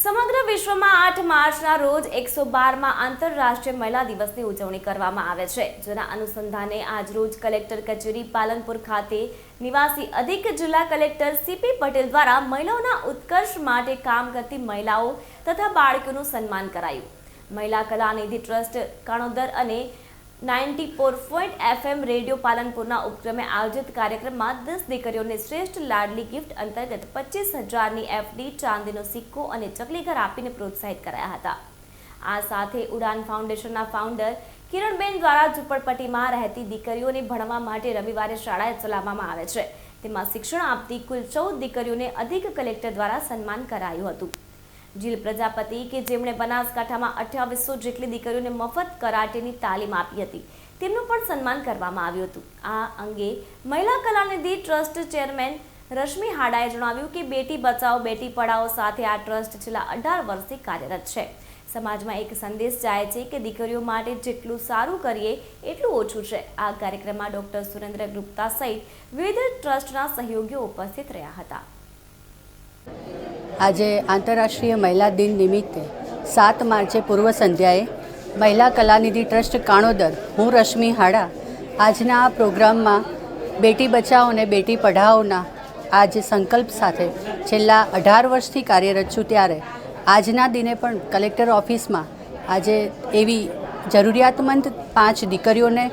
સમગ્ર વિશ્વમાં 8 માર્ચના રોજ 112માં આંતરરાષ્ટ્રીય મહિલા દિવસની ઉજવણી કરવામાં આવે છે, જેના અનુસંધાને આજરોજ કલેક્ટર કચેરી પાલનપુર ખાતે નિવાસી અધિક જિલ્લા કલેક્ટર સીપી પટેલ દ્વારા મહિલાઓના ઉત્કર્ષ માટે કામ કરતી મહિલાઓ તથા બાળકોનું સન્માન કરાયું. મહિલા કલાનિધિ ટ્રસ્ટ કાણોદર અને 94 FM રેડિયો પાલનપુરના ઉપક્રમે આયોજિત કાર્યક્રમમાં 10 દીકરીઓને શ્રેષ્ઠ લાડલી ગિફ્ટ અંતર્ગત 25,000ની FD, ચાંદીનો સિક્કો અને ચકલીઘર આપીને પ્રોત્સાહિત કરાયા હતા. આ સાથે ઉડાન ફાઉન્ડેશનના ફાઉન્ડર કિરણબેન દ્વારા ઝૂંપડપટ્ટીમાં રહેતી દીકરીઓને ભણવા માટે રવિવારે શાળાએ ચલાવવામાં આવે છે. તેમાં શિક્ષણ આપતી કુલ 14 દીકરીઓને અધિક કલેક્ટર દ્વારા સન્માન કરાયું હતું. જીલ પ્રજાપતિ કે જેમણે બનાસકાંઠામાં 2800 જેટલી દીકરીઓને મફત કરાટેની તાલીમ આપી હતી, તેમનું પણ સન્માન કરવામાં આવ્યું હતું. આ અંગે મહિલા કલાનિધિ ટ્રસ્ટ ચેરમેન રશ્મિ હાડાએ જણાવ્યું કે બેટી બચાવો બેટી પઢાઓ સાથે આ ટ્રસ્ટ છેલ્લા 18 વર્ષથી કાર્યરત છે. સમાજમાં એક સંદેશ જાય છે કે દીકરીઓ માટે જેટલું સારું કરીએ એટલું ઓછું છે. આ કાર્યક્રમમાં ડોક્ટર સુરેન્દ્ર ગુપ્તા સહિત વિવિધ ટ્રસ્ટના સહયોગીઓ ઉપસ્થિત રહ્યા હતા. આજે આંતરરાષ્ટ્રીય મહિલા દિન નિમિત્તે 7 માર્ચે પૂર્વ સંધ્યાએ મહિલા કલાનિધિ ટ્રસ્ટ કાણોદર, હું રશ્મિ હાડા, આજના આ પ્રોગ્રામમાં બેટી બચાવો અને બેટી પઢાઓના આ જે સંકલ્પ સાથે છેલ્લા 18 વર્ષથી કાર્યરત છું, ત્યારે આજના દિને પણ કલેક્ટર ઓફિસમાં આજે એવી જરૂરિયાતમંદ 5 દીકરીઓને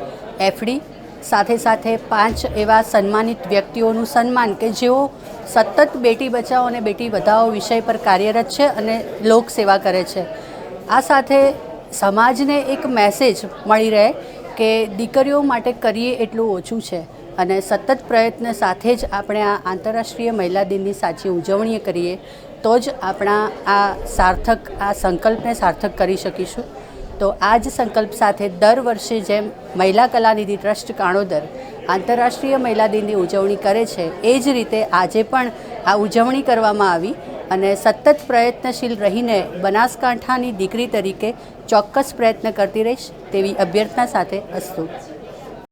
FD સાથે સાથે 5 એવા સન્માનિત વ્યક્તિઓનું સન્માન કે જેઓ સતત બેટી બચાવો અને બેટી બચાવો વિષય પર કાર્યરત છે અને લોકસેવા કરે છે. આ સાથે સમાજને એક મેસેજ મળી રહે કે દીકરીઓ માટે કરીએ એટલું ઓછું છે અને સતત પ્રયત્ન સાથે જ આપણે આ આંતરરાષ્ટ્રીય મહિલા દિનની સાચી ઉજવણી કરીએ તો જ આપણા આ સંકલ્પને સાર્થક કરી શકીશું. તો આ જ સંકલ્પ સાથે દર વર્ષે જેમ મહિલા કલાનિધિ ટ્રસ્ટ કાણોદર આંતરરાષ્ટ્રીય મહિલા દિનની ઉજવણી કરે છે, એ જ રીતે આજે પણ આ ઉજવણી કરવામાં આવી અને સતત પ્રયત્નશીલ રહીને બનાસકાંઠાની દીકરી તરીકે ચોક્કસ પ્રયત્ન કરતી રહીશ તેવી અભ્યર્થના સાથે અસ્તુ.